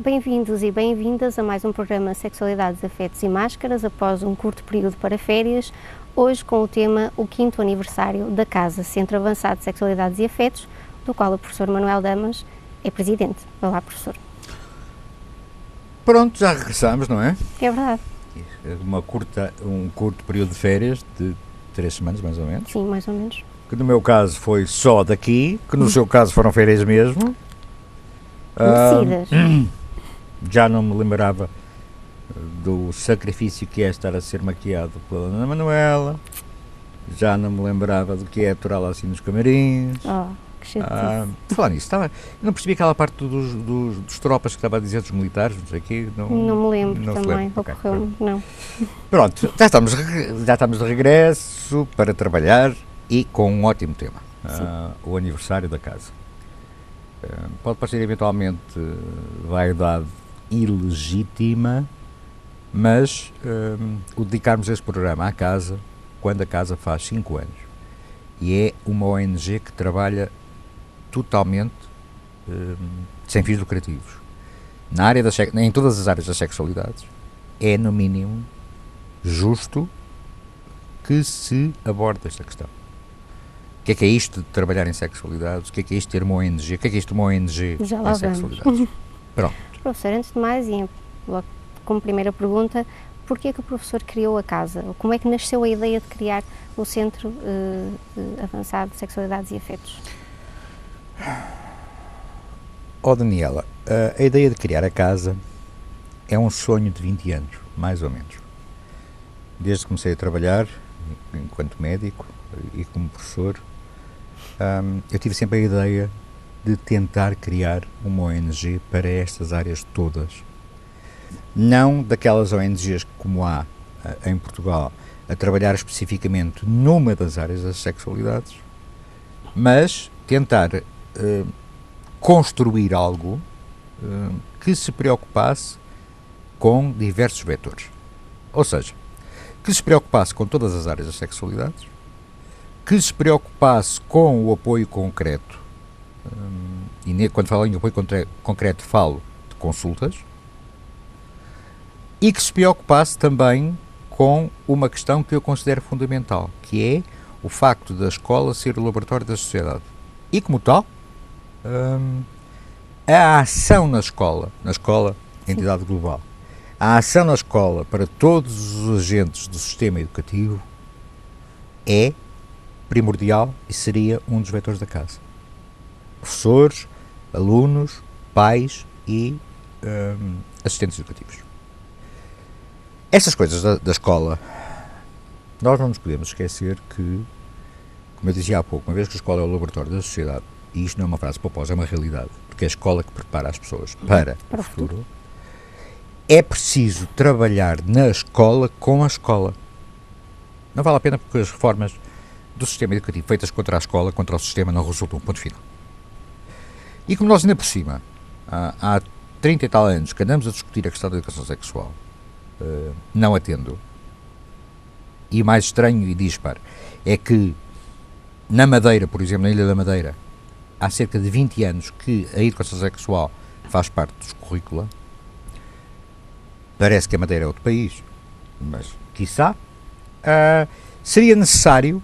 Bem-vindos e bem-vindas a mais um programa Sexualidades, Afetos e Máscaras, após um curto período para férias, hoje com o tema o 5º aniversário da Casa Centro Avançado de Sexualidades e Afetos, do qual o professor Manuel Damas é presidente. Olá, professor. Pronto, já regressamos, não é? É verdade. Um curto período de férias de 3 semanas, mais ou menos. Sim, mais ou menos. Que no meu caso foi só daqui, que no seu caso foram férias mesmo. Merecidas. Já não me lembrava do sacrifício que é estar a ser maquiado pela Ana Manuela. Já não me lembrava do que é aturá-la assim nos camarins. Oh, que chatice. Falar nisso, não percebi aquela parte dos tropas que estava a dizer, dos militares, não sei o quê. Não me lembro não também, okay, ocorreu-me, não. Pronto, já estamos de regresso para trabalhar e com um ótimo tema, o aniversário da casa. Pode parecer eventualmente vaidade ilegítima, mas o dedicarmos este programa à casa, quando a casa faz 5 anos, e é uma ONG que trabalha totalmente sem fins lucrativos, em todas as áreas das sexualidades, é no mínimo justo que se aborde esta questão. O que é isto de trabalhar em sexualidades? O que é isto de ter uma ONG? O que é isto de uma ONG Já lá em sexualidades? Pronto. Professor, antes de mais, e logo como primeira pergunta, porquê é que o professor criou a casa? Como é que nasceu a ideia de criar o Centro Avançado de Sexualidades e Afetos? Daniela, a ideia de criar a casa é um sonho de 20 anos, mais ou menos. Desde que comecei a trabalhar enquanto médico e como professor, eu tive sempre a ideia de tentar criar uma ONG para estas áreas todas. Não daquelas ONGs como há em Portugal, a trabalhar especificamente numa das áreas das sexualidades, mas tentar construir algo que se preocupasse com diversos vetores. Ou seja, que se preocupasse com todas as áreas das sexualidades, que se preocupasse com o apoio concreto, e quando falo em apoio concreto falo de consultas, e que se preocupasse também com uma questão que eu considero fundamental, que é o facto da escola ser o laboratório da sociedade. E como tal, a ação na escola, entidade global, a ação na escola para todos os agentes do sistema educativo é primordial e seria um dos vetores da casa. Professores, alunos, pais e assistentes educativos. Essas coisas da escola, nós não nos podemos esquecer que, como eu dizia há pouco, uma vez que a escola é o laboratório da sociedade, e isto não é uma frase pomposa, é uma realidade, porque é a escola que prepara as pessoas para o futuro, é preciso trabalhar na escola com a escola. Não vale a pena porque as reformas do sistema educativo feitas contra a escola, contra o sistema, não resultam, ponto final. E como nós ainda por cima, há 30 e tal anos que andamos a discutir a questão da educação sexual, não atendo, e mais estranho e dispar, é que na Madeira, por exemplo, na Ilha da Madeira, há cerca de 20 anos que a educação sexual faz parte dos currícula. Parece que a Madeira é outro país, mas, quiçá, seria necessário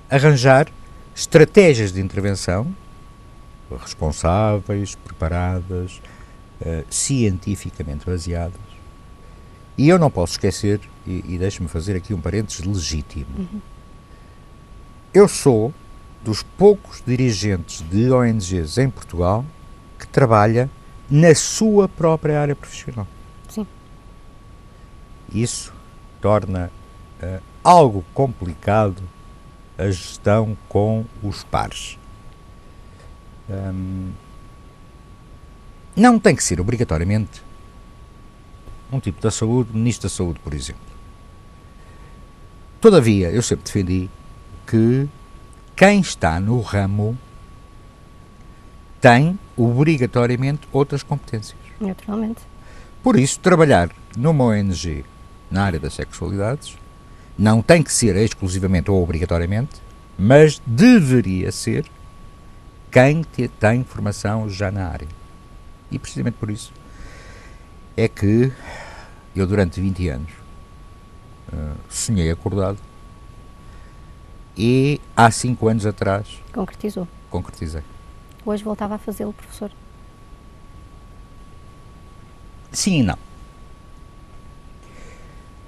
arranjar estratégias de intervenção responsáveis, preparadas, cientificamente baseadas. E eu não posso esquecer, e deixe-me fazer aqui um parênteses legítimo, eu sou dos poucos dirigentes de ONGs em Portugal que trabalha na sua própria área profissional. Sim. Isso torna algo complicado a gestão com os pares. Não tem que ser obrigatoriamente um tipo da saúde, ministro da saúde, por exemplo. Todavia, eu sempre defendi que quem está no ramo tem obrigatoriamente outras competências. Naturalmente. Por isso, trabalhar numa ONG na área das sexualidades não tem que ser exclusivamente ou obrigatoriamente, mas deveria ser quem tem formação já na área. E precisamente por isso é que eu durante 20 anos sonhei acordado e há 5 anos atrás concretizei. Hoje voltava a fazê-lo, professor? Sim e não.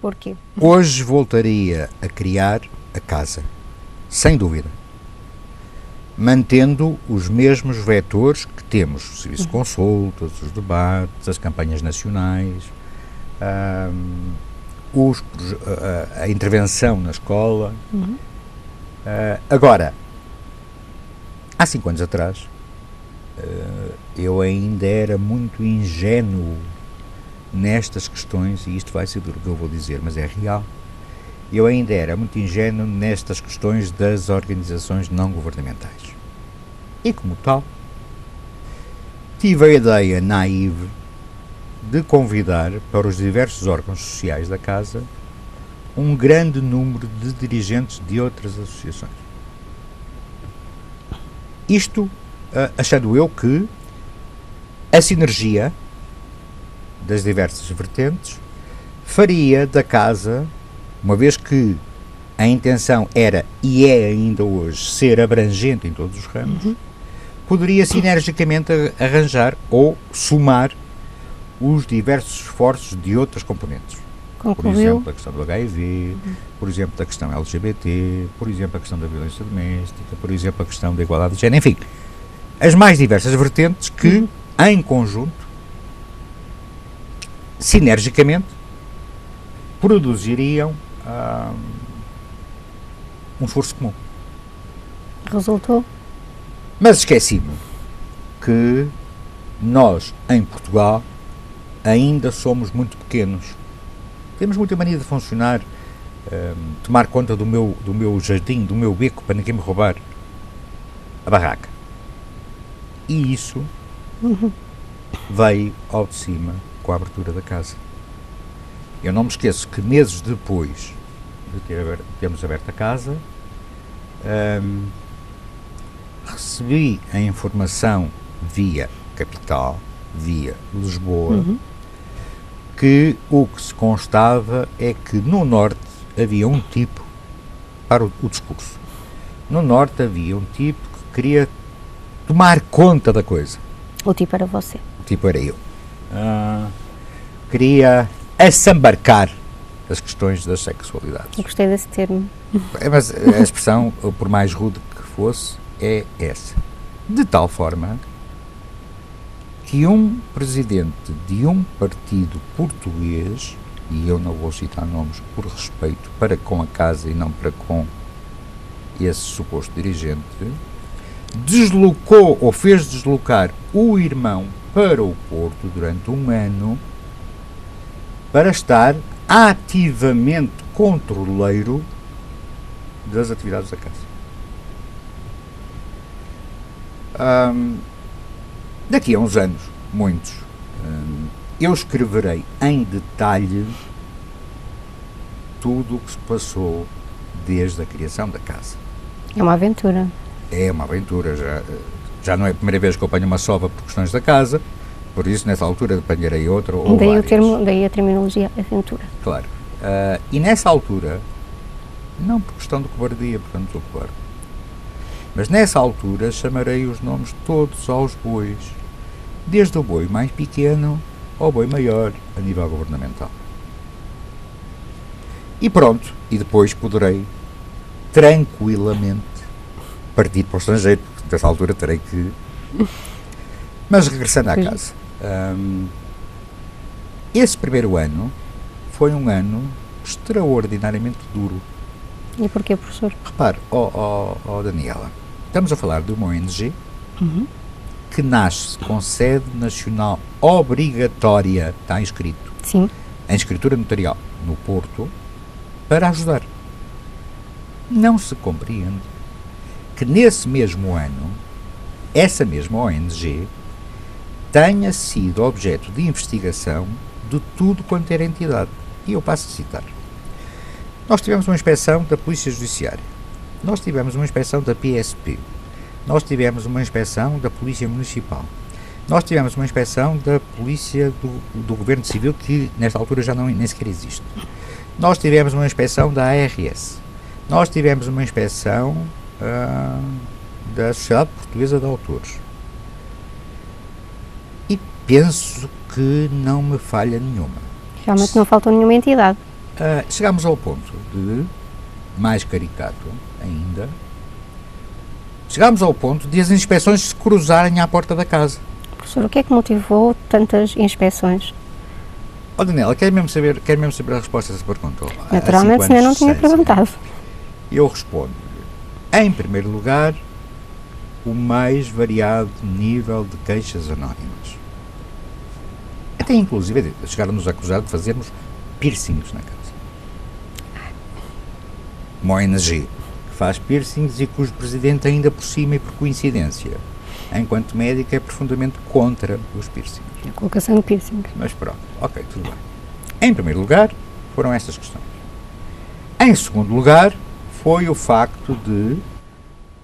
Porquê? Hoje voltaria a criar a casa, sem dúvida, mantendo os mesmos vetores que temos, o serviço de consultas, os debates, as campanhas nacionais, a intervenção na escola. Agora, há 5 anos atrás, eu ainda era muito ingênuo nestas questões, e isto vai ser duro que eu vou dizer, mas é real. Eu ainda era muito ingênuo nestas questões das organizações não governamentais. E como tal, tive a ideia naive de convidar para os diversos órgãos sociais da Casa um grande número de dirigentes de outras associações. Isto achando eu que a sinergia das diversas vertentes faria da Casa, uma vez que a intenção era e é ainda hoje ser abrangente em todos os ramos, poderia sinergicamente arranjar ou somar os diversos esforços de outras componentes. Por exemplo, a questão do HIV, por exemplo, a questão LGBT, por exemplo, a questão da violência doméstica, por exemplo, a questão da igualdade de género, enfim, as mais diversas vertentes que, em conjunto, sinergicamente, produziriam um esforço comum. Resultou? Mas esqueci-me que nós, em Portugal, ainda somos muito pequenos. Temos muita mania de funcionar, tomar conta do meu jardim, do meu beco, para ninguém me roubar a barraca. E isso veio ao de cima com a abertura da Casa. Eu não me esqueço que meses depois de termos aberto a Casa, recebi a informação via Capital, via Lisboa, que o que se constava é que no Norte havia um tipo para o discurso. No Norte havia um tipo que queria tomar conta da coisa. O tipo era você. O tipo era eu. Queria assambarcar as questões das sexualidades. Eu gostei desse termo. Mas a expressão, por mais rude que fosse, é essa. De tal forma que um presidente de um partido português, e eu não vou citar nomes por respeito para com a Casa e não para com esse suposto dirigente, deslocou ou fez deslocar o irmão para o Porto durante um ano para estar ativamente controleiro das atividades da Casa. Daqui a uns anos, muitos, eu escreverei em detalhe tudo o que se passou desde a criação da Casa. É uma aventura. É uma aventura, já não é a primeira vez que eu apanho uma sova por questões da Casa, por isso nessa altura apanharei outra ou daí várias. Daí a terminologia aventura. Claro. E nessa altura, não por questão de cobardia, portanto sou cobarde, mas nessa altura chamarei os nomes todos aos bois, desde o boi mais pequeno ao boi maior a nível governamental. E pronto, e depois poderei tranquilamente partir para o estrangeiro, porque nessa altura terei que... Mas regressando à Casa, esse primeiro ano foi um ano extraordinariamente duro. E porquê, professor? Repare, Daniela, estamos a falar de uma ONG que nasce com sede nacional obrigatória, está inscrito, Sim. em escritura notarial no Porto, para ajudar. Não se compreende que nesse mesmo ano, essa mesma ONG tenha sido objeto de investigação de tudo quanto era entidade. E eu passo a citar. Nós tivemos uma inspeção da Polícia Judiciária, nós tivemos uma inspeção da PSP, nós tivemos uma inspeção da Polícia Municipal, Nós tivemos uma inspeção da Polícia do Governo Civil, que nesta altura já nem sequer existe. Nós tivemos uma inspeção da ARS. Nós tivemos uma inspeção da Sociedade Portuguesa de Autores. E penso que não me falha nenhuma. Realmente não faltou nenhuma entidade. Chegámos ao ponto de, mais caricato ainda, chegámos ao ponto de as inspeções se cruzarem à porta da casa. Professor, o que é que motivou tantas inspeções? Daniela, quer mesmo saber a resposta a essa pergunta? Naturalmente, senão não tinha perguntado. Eu respondo. Em primeiro lugar, o mais variado nível de queixas anónimas. Até inclusive chegaram-nos a acusar de fazermos piercings na casa. Uma ONG que faz piercings e cujo presidente ainda por cima e por coincidência, enquanto médico, é profundamente contra os piercings. A colocação de piercings. Mas pronto, ok, tudo bem. Em primeiro lugar, foram estas questões. Em segundo lugar, foi o facto de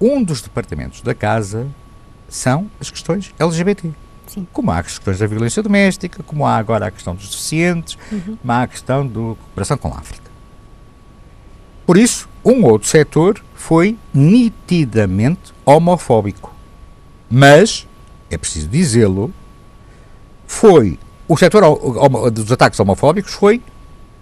um dos departamentos da casa são as questões LGBT. Sim. Como há as questões da violência doméstica, como há agora a questão dos deficientes, como há a questão da cooperação com a África. Por isso, um outro setor foi nitidamente homofóbico. Mas, é preciso dizê-lo, o setor dos ataques homofóbicos foi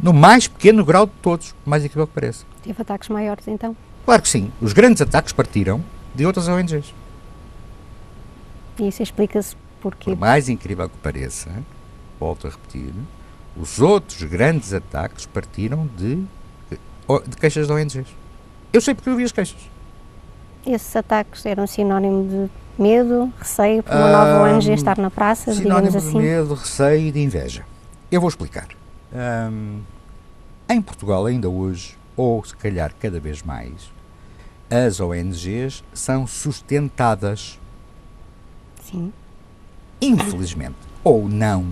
no mais pequeno grau de todos, mais incrível que pareça. Teve ataques maiores, então? Claro que sim. Os grandes ataques partiram de outras ONGs. E isso explica-se porquê? Por mais incrível que pareça, volto a repetir, os outros grandes ataques partiram de queixas de ONGs. Eu sei porque eu vi as queixas. Esses ataques eram sinónimo de medo, receio por uma nova ONG estar na praça, digamos assim? Sinónimo de medo, receio e de inveja. Eu vou explicar. Em Portugal, ainda hoje, ou se calhar cada vez mais, as ONGs são sustentadas. Sim. Infelizmente, ou não,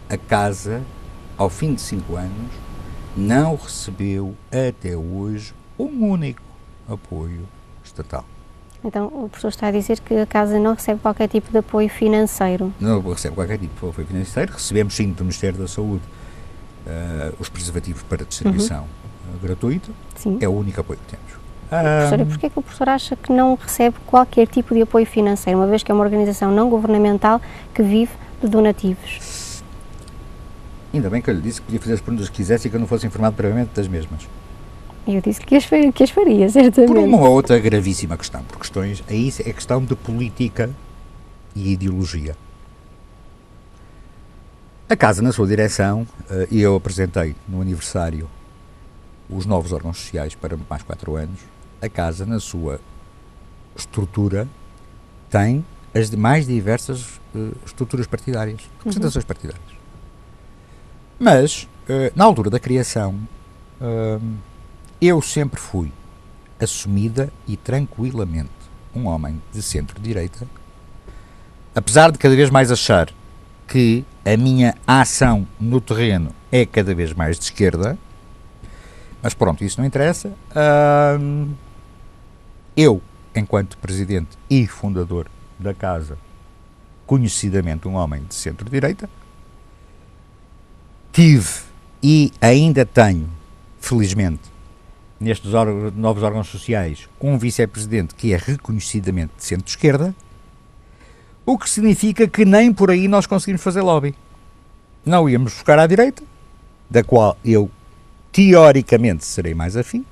a casa, ao fim de 5 anos, não recebeu até hoje um único apoio estatal. Então o professor está a dizer que a casa não recebe qualquer tipo de apoio financeiro? Não recebe qualquer tipo de apoio financeiro. Recebemos sim do Ministério da Saúde os preservativos para distribuição gratuita. Sim. É o único apoio que temos. Professor, e porquê que o professor acha que não recebe qualquer tipo de apoio financeiro, uma vez que é uma organização não governamental que vive de donativos? Ainda bem que eu lhe disse que podia fazer as perguntas que quisesse e que eu não fosse informado previamente das mesmas. Eu disse que as faria, certamente. Por uma outra gravíssima questão, por questões, aí é questão de política e ideologia. A casa, na sua direção, e eu apresentei no aniversário os novos órgãos sociais para mais 4 anos, a casa, na sua estrutura, tem as mais diversas estruturas partidárias, representações partidárias. Mas, na altura da criação, eu sempre fui, assumida e tranquilamente, um homem de centro-direita, apesar de cada vez mais achar que a minha ação no terreno é cada vez mais de esquerda, mas pronto, isso não interessa. Eu, enquanto presidente e fundador da casa, conhecidamente um homem de centro-direita, tive e ainda tenho, felizmente, nestes novos órgãos sociais, um vice-presidente que é reconhecidamente de centro-esquerda, o que significa que nem por aí nós conseguimos fazer lobby. Não íamos buscar à direita, da qual eu, teoricamente, serei mais afim,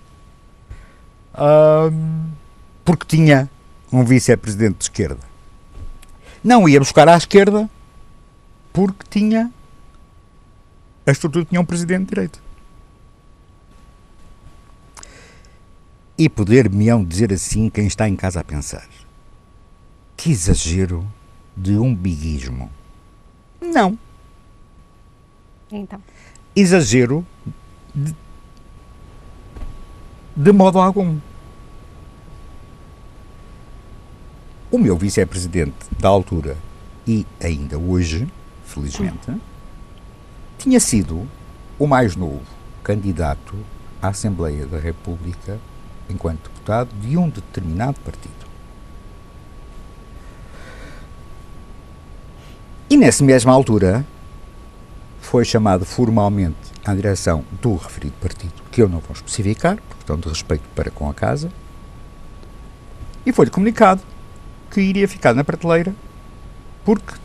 porque tinha um vice-presidente de esquerda. Não ia buscar à esquerda, porque tinha a estrutura tinha um presidente de direita. E poder-me-ão dizer assim quem está em casa a pensar: que exagero de umbiguismo. Não. Então. Exagero de modo algum. O meu vice-presidente da altura, e ainda hoje, felizmente, tinha sido o mais novo candidato à Assembleia da República enquanto deputado de um determinado partido. E nessa mesma altura foi chamado formalmente à direção do referido partido, que eu não vou especificar, por questão de respeito para com a casa, e foi-lhe comunicado que iria ficar na prateleira porque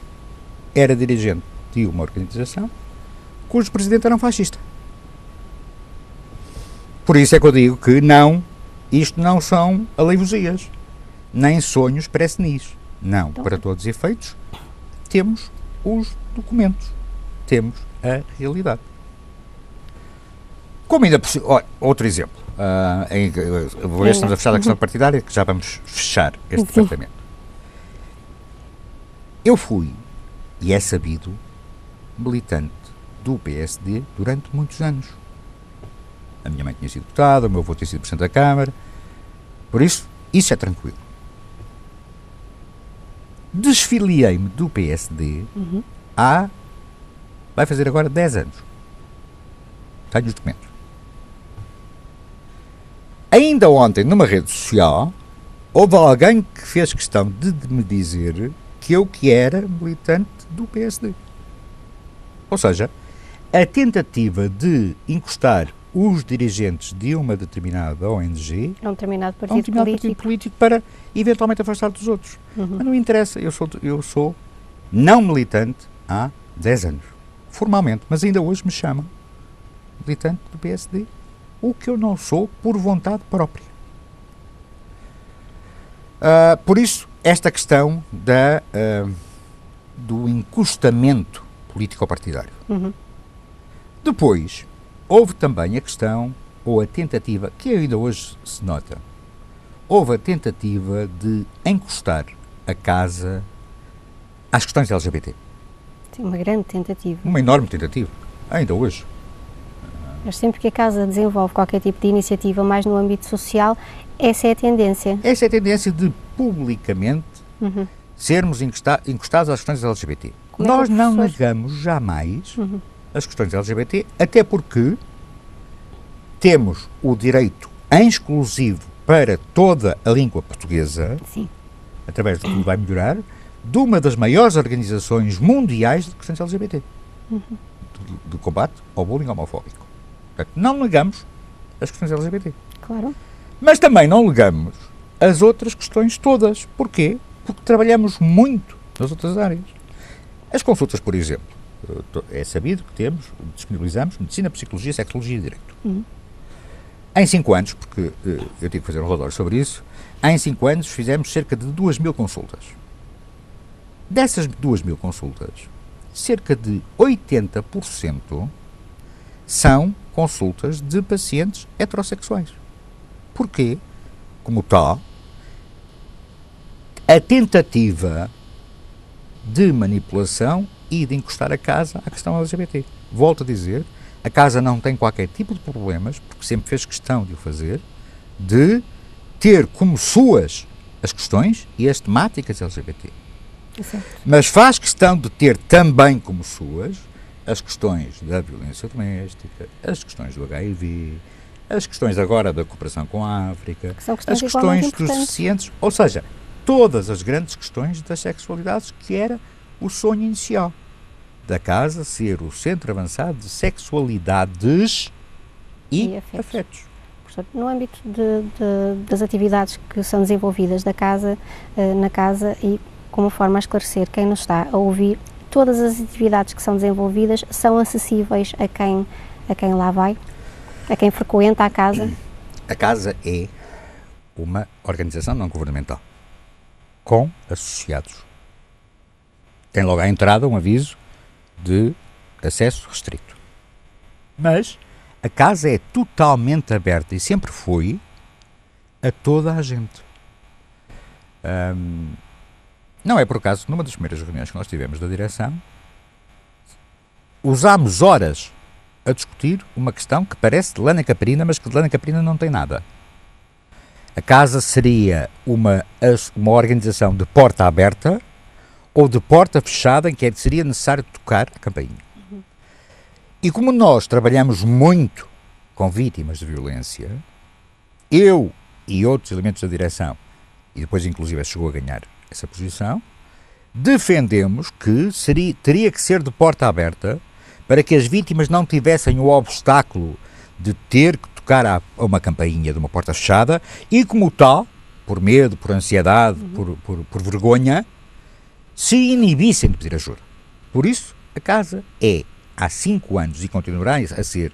era dirigente de uma organização cujo presidente era um fascista. Por isso é que eu digo que não, isto não são aleivosias, nem sonhos pré-senis. Não, para todos os efeitos, temos os documentos, temos a realidade. Como ainda possível, outro exemplo, vou ver se estamos a fechar a questão partidária, que já vamos fechar este departamento. Eu fui, e é sabido, militante do PSD durante muitos anos. A minha mãe tinha sido deputada, o meu avô tinha sido presidente da Câmara, por isso é tranquilo. Desfiliei-me do PSD vai fazer agora 10 anos. Tenho os documentos. Ainda ontem, numa rede social, houve alguém que fez questão de me dizer que eu que era militante do PSD. Ou seja, a tentativa de encostar os dirigentes de uma determinada ONG a um determinado partido político para eventualmente afastar dos outros. Mas não interessa, eu sou não militante há 10 anos, formalmente, mas ainda hoje me chamam militante do PSD, o que eu não sou por vontade própria. Por isso, esta questão do encostamento político-partidário. Depois, houve também a questão, ou a tentativa, que ainda hoje se nota, houve a tentativa de encostar a casa às questões LGBT. Sim, uma grande tentativa. Uma enorme tentativa, ainda hoje. Mas sempre que a casa desenvolve qualquer tipo de iniciativa mais no âmbito social, essa é a tendência. Essa é a tendência de, publicamente, sermos encostados às questões LGBT. Nós não negamos jamais as questões LGBT, até porque temos o direito em exclusivo para toda a língua portuguesa, sim, através do que vai melhorar, de uma das maiores organizações mundiais de questões LGBT, de combate ao bullying homofóbico. Portanto, não negamos as questões LGBT. Claro. Mas também não negamos as outras questões todas. Porquê? Porque trabalhamos muito nas outras áreas. As consultas, por exemplo, é sabido que disponibilizamos medicina, psicologia, sexologia e direito. Em 5 anos, porque eu tive que fazer um relatório sobre isso, em 5 anos fizemos cerca de 2.000 consultas. Dessas 2.000 consultas, cerca de 80% são consultas de pacientes heterossexuais. Porquê? Como tal, a tentativa de manipulação e de encostar a casa à questão LGBT. Volto a dizer, a casa não tem qualquer tipo de problemas, porque sempre fez questão de o fazer, de ter como suas as questões e as temáticas LGBT. Exato. Mas faz questão de ter também como suas as questões da violência doméstica, as questões do HIV, as questões agora da cooperação com a África, as questões dos deficientes, ou seja, todas as grandes questões das sexualidades, que era o sonho inicial da casa ser o centro avançado de sexualidades e afetos. Portanto, no âmbito das atividades que são desenvolvidas na casa e como forma a esclarecer quem nos está a ouvir, todas as atividades que são desenvolvidas são acessíveis a quem lá vai, a quem frequenta a casa? A casa é uma organização não governamental, com associados. Tem logo à entrada um aviso de acesso restrito. Mas a casa é totalmente aberta e sempre foi a toda a gente. Não é por acaso, numa das primeiras reuniões que nós tivemos da direção, usámos horas a discutir uma questão que parece de lana caprina, mas que de lana caprina não tem nada. A casa seria uma organização de porta aberta ou de porta fechada em que seria necessário tocar a campainha. E como nós trabalhamos muito com vítimas de violência, eu e outros elementos da direção, e depois inclusive chegou a ganhar essa posição, defendemos que teria que ser de porta aberta para que as vítimas não tivessem o obstáculo de ter que tocar a uma campainha de uma porta fechada e, como tal, por medo, por ansiedade, por vergonha, se inibissem de pedir ajuda. Por isso, a casa é, há 5 anos, e continuará a ser,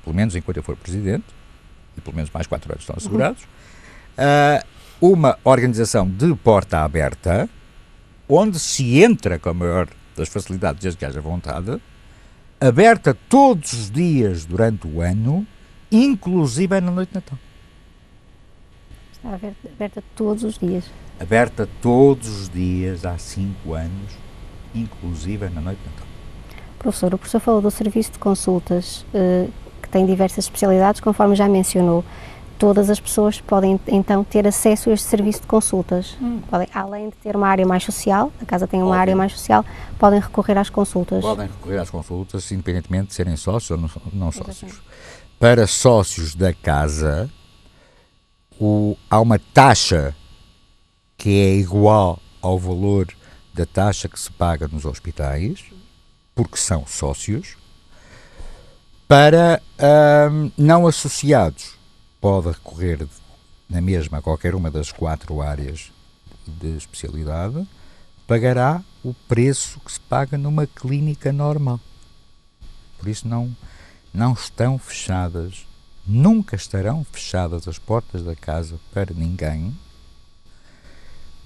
pelo menos enquanto eu for Presidente, e pelo menos mais 4 anos estão assegurados, uma organização de porta aberta, onde se entra com a maior das facilidades, desde que haja vontade, aberta todos os dias durante o ano, inclusive na noite de Natal. Está aberta todos os dias. Aberta todos os dias há 5 anos, inclusive na noite de Natal. Professor, o professor falou do serviço de consultas, que tem diversas especialidades, conforme já mencionou. Todas as pessoas podem, então, ter acesso a este serviço de consultas. Podem, além de ter uma área mais social, a casa tem uma área mais social, podem recorrer às consultas. Podem recorrer às consultas, independentemente de serem sócios ou não sócios. Para sócios da casa, há uma taxa que é igual ao valor da taxa que se paga nos hospitais, porque são sócios. Para não associados, pode recorrer na mesma a qualquer uma das 4 áreas de especialidade, pagará o preço que se paga numa clínica normal. Por isso não estão fechadas, nunca estarão fechadas as portas da casa para ninguém,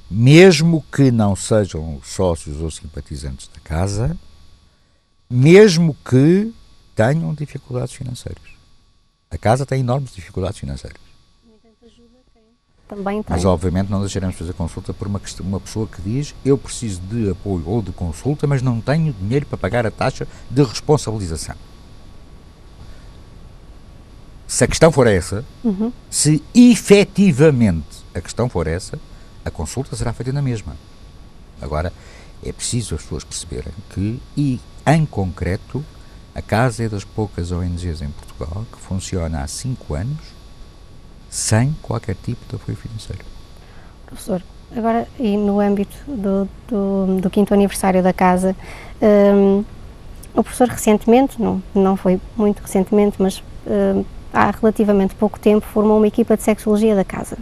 mesmo que não sejam sócios ou simpatizantes da casa, mesmo que tenham dificuldades financeiras. A casa tem enormes dificuldades financeiras. Também tem. Mas, obviamente, não deixaremos fazer consulta por uma pessoa que diz: eu preciso de apoio ou de consulta, mas não tenho dinheiro para pagar a taxa de responsabilização. Se a questão for essa, se efetivamente a questão for essa, a consulta será feita na mesma. Agora, é preciso as pessoas perceberem que, e em concreto, a casa é das poucas ONGs em Portugal que funciona há 5 anos sem qualquer tipo de apoio financeiro. Professor, agora, e no âmbito do 5º aniversário da casa, o professor recentemente, não foi muito recentemente, mas há relativamente pouco tempo, formou uma equipa de sexologia da casa.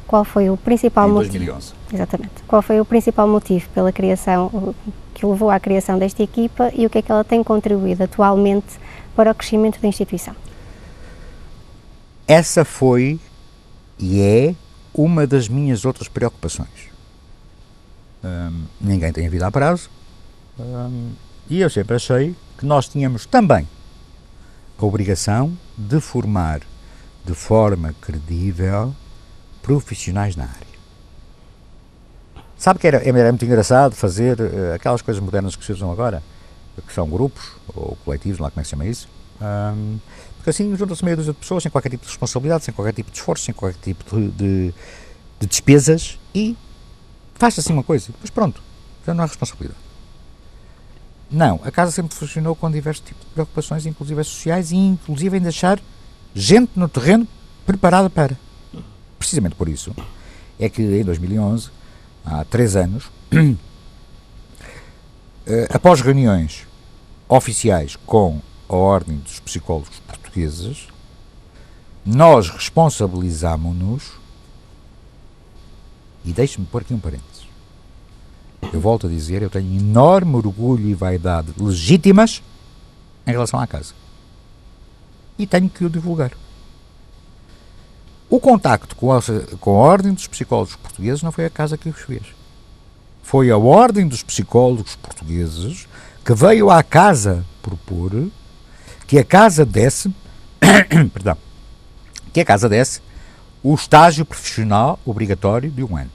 Qual foi o principal motivo? Em 2011. Exatamente. Qual foi o principal motivo pela criação, que levou à criação desta equipa, e o que é que ela tem contribuído atualmente para o crescimento da instituição? Essa foi e é uma das minhas outras preocupações. Ninguém tem a vida a prazo, e eu sempre achei que nós tínhamos também a obrigação de formar de forma credível profissionais na área. Sabe que era muito engraçado fazer aquelas coisas modernas que se usam agora, que são grupos ou coletivos, não lá como é que se chama isso, porque assim juntam-se meia dúzia de pessoas sem qualquer tipo de responsabilidade, sem qualquer tipo de esforço, sem qualquer tipo de despesas, e faz assim uma coisa, depois pronto, já não há responsabilidade. Não, a casa sempre funcionou com diversos tipos de preocupações, inclusive sociais, e inclusive em deixar gente no terreno preparada para. Precisamente por isso é que em 2011, há 3 anos, após reuniões oficiais com a Ordem dos Psicólogos Portugueses, nós responsabilizámo-nos, e deixe-me pôr aqui um parênteses. Eu volto a dizer, eu tenho enorme orgulho e vaidade legítimas em relação à casa. E tenho que o divulgar. O contacto com a Ordem dos Psicólogos Portugueses não foi a casa que os fez. Foi a Ordem dos Psicólogos Portugueses que veio à casa propor que a casa desse, perdão, que a casa desse o estágio profissional obrigatório de 1 ano.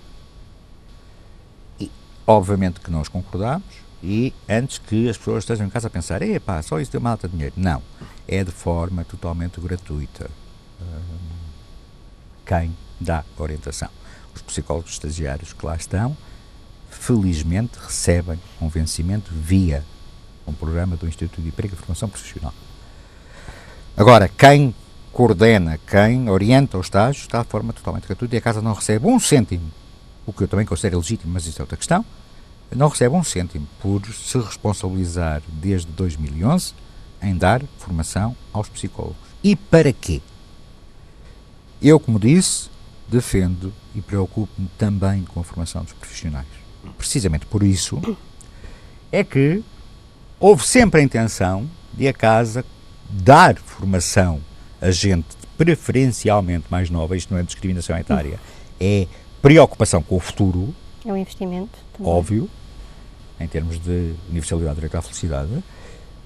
E, obviamente que nós concordámos, e antes que as pessoas estejam em casa a pensar, epá, só isso deu uma alta de dinheiro. Não, é de forma totalmente gratuita. Quem dá orientação? Os psicólogos estagiários que lá estão, felizmente recebem um vencimento via um programa do Instituto de Emprego e Formação Profissional. Agora, quem coordena, quem orienta o estágio, está de forma totalmente gratuita, e a casa não recebe 1 cêntimo, o que eu também considero legítimo, mas isso é outra questão, não recebe um cêntimo por se responsabilizar desde 2011 em dar formação aos psicólogos. E para quê? Eu, como disse, defendo e preocupo-me também com a formação dos profissionais. Precisamente por isso é que houve sempre a intenção de a Casa dar formação a gente preferencialmente mais nova. Isto não é discriminação etária, é preocupação com o futuro. É um investimento também. Óbvio, em termos de universalidade, direito à felicidade.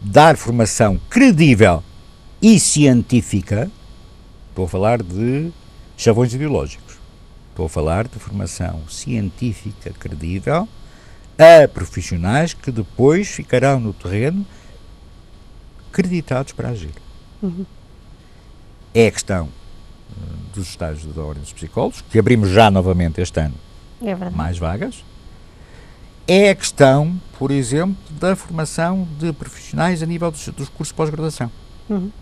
Dar formação credível e científica. Estou a falar de chavões ideológicos. Estou a falar de formação científica credível a profissionais que depois ficarão no terreno acreditados para agir. É a questão dos estágios da Ordem dos Psicólogos, que abrimos já novamente este ano, mais vagas. É a questão, por exemplo, da formação de profissionais a nível dos cursos de pós-graduação.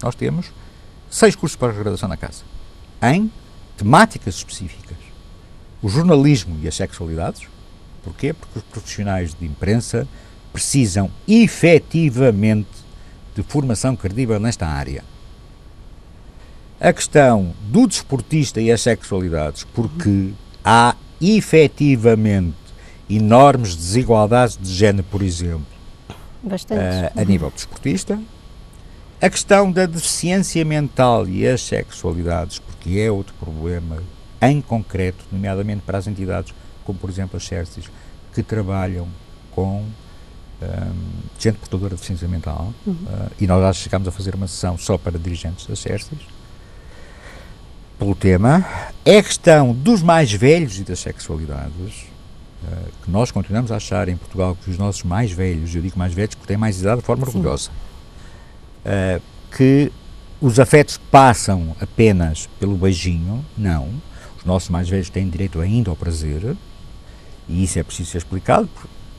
Nós temos 6 cursos de pós-graduação na Casa, em temáticas específicas. O jornalismo e as sexualidades. Porquê? Porque os profissionais de imprensa precisam efetivamente de formação credível nesta área. A questão do desportista e as sexualidades, porque há efetivamente enormes desigualdades de género, por exemplo, a nível desportista. A questão da deficiência mental e as sexualidades, porque é outro problema em concreto, nomeadamente para as entidades como, por exemplo, as CERSIS, que trabalham com gente portadora de deficiência mental, e nós já chegámos a fazer uma sessão só para dirigentes das CERSIS, pelo tema. É a questão dos mais velhos e das sexualidades, que nós continuamos a achar em Portugal que os nossos mais velhos, eu digo mais velhos porque têm mais idade de forma orgulhosa, que os afetos passam apenas pelo beijinho. Não. Os nossos mais velhos têm direito ainda ao prazer, e isso é preciso ser explicado.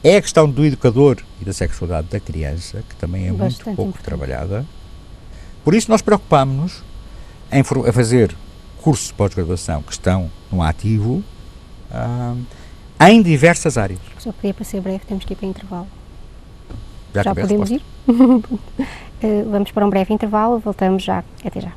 É a questão do educador e da sexualidade da criança, que também é muito pouco trabalhada. Por isso nós preocupámos-nos em fazer cursos de pós-graduação que estão no ativo em diversas áreas. Só podia para ser breve, temos que ir para intervalo. Já podemos ir? Vamos para um breve intervalo, voltamos já. Até já.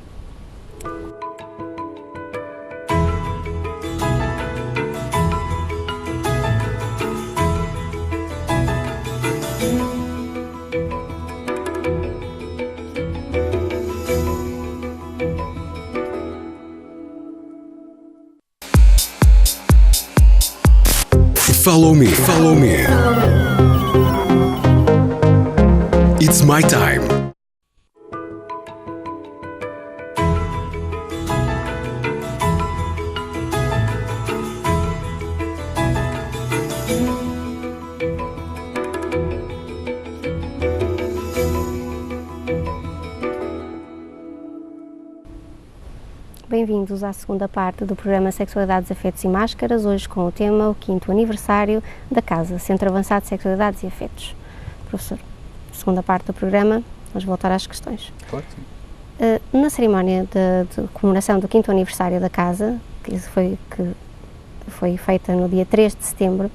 Follow me. It's my time. Bem-vindos à segunda parte do programa Sexualidades, Afetos e Máscaras, hoje com o tema o 5º aniversário da Casa, Centro Avançado de Sexualidades e Afetos. Professor, segunda parte do programa, vamos voltar às questões. Claro que sim. Na cerimónia de comemoração do 5º aniversário da Casa, que foi feita no dia 3 de setembro,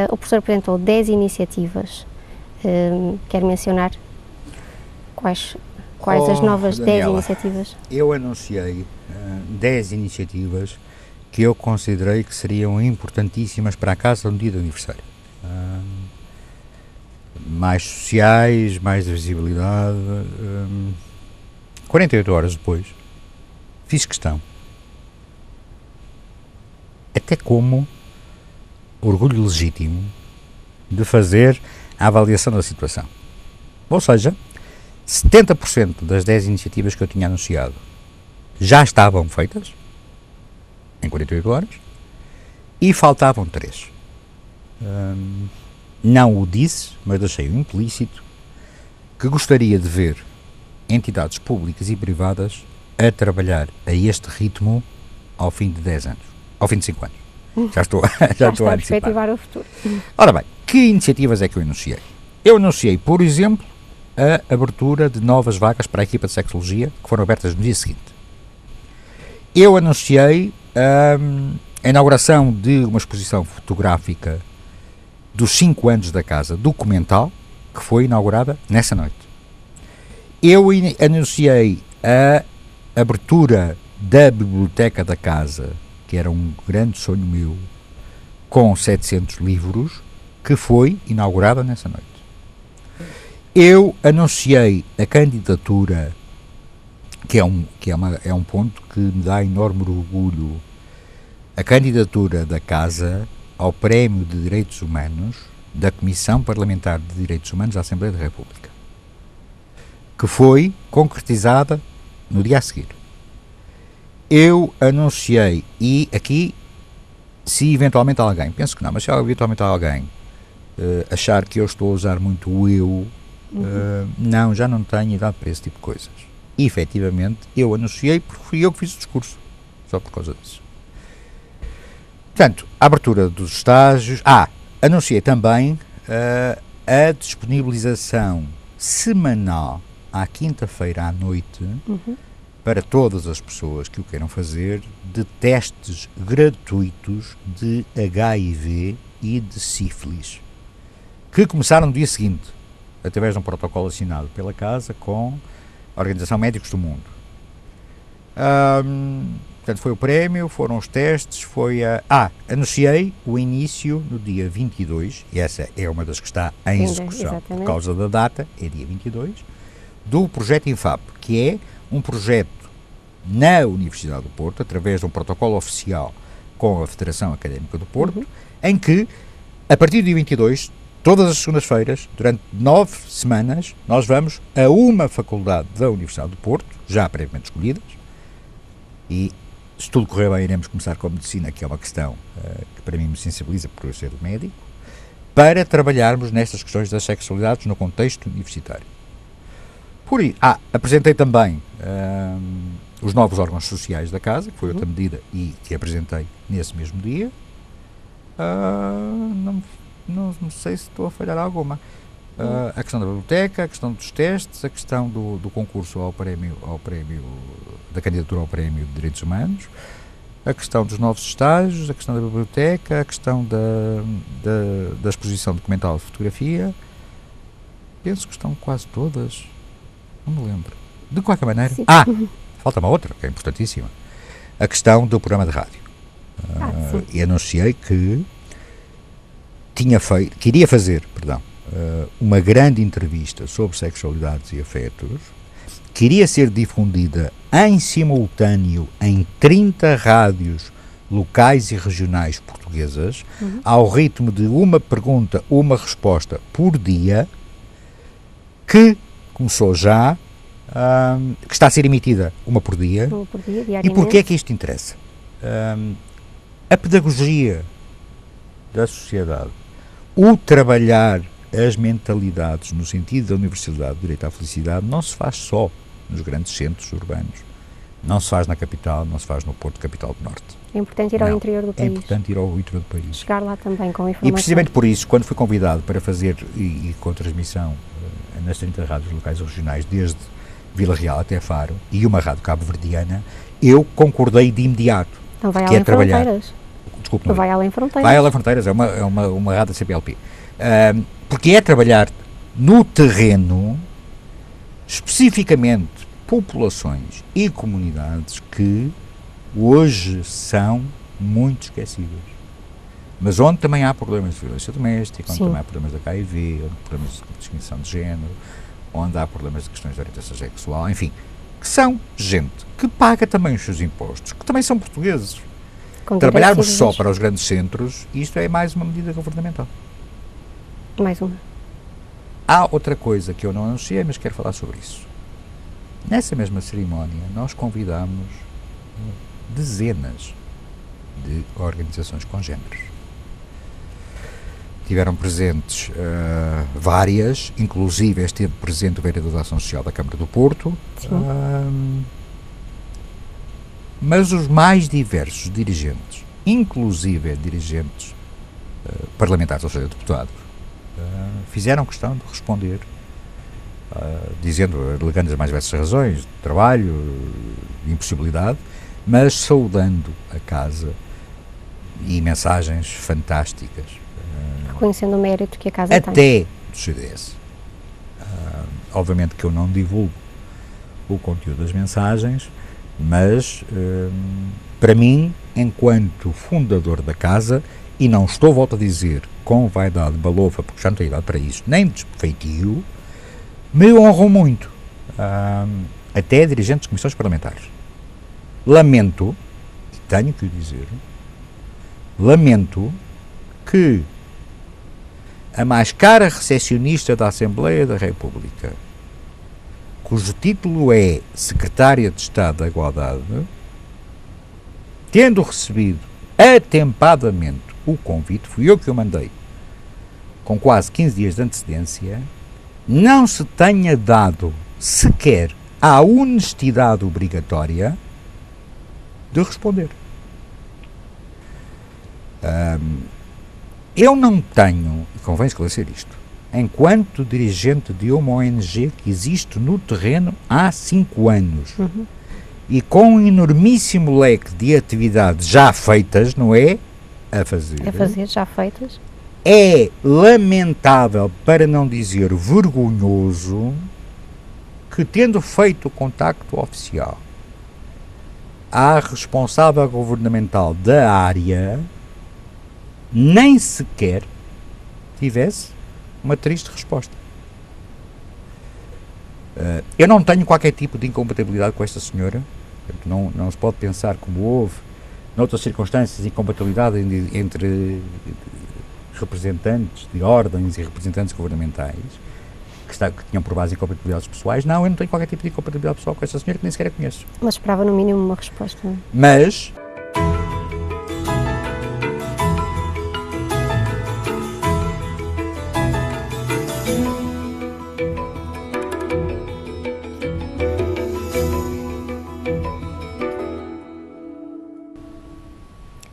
o professor apresentou 10 iniciativas. Quer mencionar quais as novas Daniela, 10 iniciativas? Eu anunciei 10 iniciativas que eu considerei que seriam importantíssimas para a Casa no dia do aniversário. Mais sociais, mais de visibilidade. 48 horas depois, fiz questão, até como orgulho legítimo, de fazer a avaliação da situação. Ou seja, 70% das 10 iniciativas que eu tinha anunciado já estavam feitas, em 48 horas, e faltavam 3. Não o disse, mas deixei implícito que gostaria de ver entidades públicas e privadas a trabalhar a este ritmo ao fim de 10 anos, ao fim de 5 anos. Já estou a perspectivar o futuro. Ora bem, que iniciativas é que eu anunciei? Eu anunciei, por exemplo, a abertura de novas vagas para a equipa de sexologia, que foram abertas no dia seguinte. Eu anunciei a inauguração de uma exposição fotográfica dos 5 anos da casa documental, que foi inaugurada nessa noite. Eu anunciei a abertura da biblioteca da casa, que era um grande sonho meu, com 700 livros, que foi inaugurada nessa noite. Eu anunciei a candidatura, que é um ponto que me dá enorme orgulho, a candidatura da Casa ao Prémio de Direitos Humanos da Comissão Parlamentar de Direitos Humanos da Assembleia da República, que foi concretizada no dia a seguir. Eu anunciei, e aqui, se eventualmente alguém, penso que não, mas se eventualmente alguém achar que eu estou a usar muito o eu, não, já não tenho idade para esse tipo de coisas. E, efetivamente, eu anunciei porque fui eu que fiz o discurso, só por causa disso. Portanto, a abertura dos estágios. Anunciei também a disponibilização semanal, à quinta-feira à noite, para todas as pessoas que o queiram fazer, de testes gratuitos de HIV e de sífilis, que começaram no dia seguinte, através de um protocolo assinado pela Casa com a Organização Médicos do Mundo. Portanto, foi o prémio, foram os testes, anunciei o início no dia 22, e essa é uma das que está em execução, por causa da data, é dia 22, do projeto INFAP, que é um projeto na Universidade do Porto, através de um protocolo oficial com a Federação Académica do Porto, em que, a partir do dia 22, todas as segundas-feiras, durante 9 semanas, nós vamos a uma faculdade da Universidade do Porto, já previamente escolhidas, e se tudo correr bem, iremos começar com a medicina, que é uma questão que para mim me sensibiliza por eu ser médico, para trabalharmos nestas questões das sexualidades no contexto universitário. Apresentei também os novos órgãos sociais da Casa, que foi outra medida e que apresentei nesse mesmo dia. Não sei se estou a falhar alguma. A questão da biblioteca, a questão dos testes, a questão do concurso ao prémio, da candidatura ao Prémio de Direitos Humanos, a questão dos novos estágios, a questão da biblioteca, a questão da exposição documental de fotografia. Penso que estão quase todas. Não me lembro. De qualquer maneira. Falta uma outra, que é importantíssima. A questão do programa de rádio. E anunciei que iria fazer, uma grande entrevista sobre sexualidades e afetos, que iria ser difundida em simultâneo em 30 rádios locais e regionais portuguesas, ao ritmo de uma pergunta, uma resposta por dia, que começou já, que está a ser emitida uma por dia. E porquê é que isto interessa? A pedagogia da sociedade, o trabalhar as mentalidades no sentido da universalidade do direito à felicidade, não se faz só nos grandes centros urbanos, não se faz na capital, não se faz no Porto, capital do Norte. É importante ir ao interior do país. É importante ir ao interior do país. Chegar lá também com informação. E precisamente por isso, quando fui convidado para fazer, e com transmissão nas 30 rádios locais e regionais, desde Vila Real até Faro, e uma rádio cabo-verdiana, eu concordei de imediato. Então vai além fronteiras. Desculpe, vai além fronteiras. Vai além fronteiras, é uma rádio da CPLP. Porque é trabalhar no terreno, especificamente populações e comunidades que hoje são muito esquecidas. Mas onde também há problemas de violência doméstica, onde também há problemas de HIV, onde há problemas de discriminação de género, onde há problemas de questões de orientação sexual, enfim, que são gente que paga também os seus impostos, que também são portugueses. Trabalharmos só para os grandes centros, isto é mais uma medida governamental. Mais uma. Há outra coisa que eu não anunciei, mas quero falar sobre isso. Nessa mesma cerimónia, nós convidámos dezenas de organizações congêneres. Tiveram presentes várias, inclusive esteve presente o vereador da Ação Social da Câmara do Porto, mas os mais diversos dirigentes, inclusive dirigentes parlamentares, ou seja, deputados, fizeram questão de responder, alegando as mais diversas razões, de trabalho, de impossibilidade, mas saudando a Casa e mensagens fantásticas. reconhecendo o mérito que a casa tem. Até do CDS. Obviamente que eu não divulgo o conteúdo das mensagens, mas para mim, enquanto fundador da casa, e não estou, volto a dizer, com vaidade balofa, porque já não tenho idade para isso, nem desfeitio, me honram muito, até dirigentes de comissões parlamentares. Lamento, e tenho que o dizer, lamento que a mais cara recepcionista da Assembleia da República, cujo título é Secretária de Estado da Igualdade, tendo recebido atempadamente o convite, fui eu que o mandei, com quase 15 dias de antecedência, não se tenha dado sequer a honestidade obrigatória de responder. Eu não tenho, e convém esclarecer isto, enquanto dirigente de uma ONG que existe no terreno há 5 anos, e com um enormíssimo leque de atividades já feitas, não é? A fazer, Já feitas. É lamentável, para não dizer vergonhoso, que tendo feito o contacto oficial à responsável governamental da área, nem sequer tivesse uma triste resposta. Eu não tenho qualquer tipo de incompatibilidade com esta senhora. Não se pode pensar como houve, noutras circunstâncias, incompatibilidade entre representantes de ordens e representantes governamentais que tinham por base incompatibilidades pessoais. Não, eu não tenho qualquer tipo de incompatibilidade pessoal com esta senhora, que nem sequer a conheço. Mas esperava no mínimo uma resposta. Mas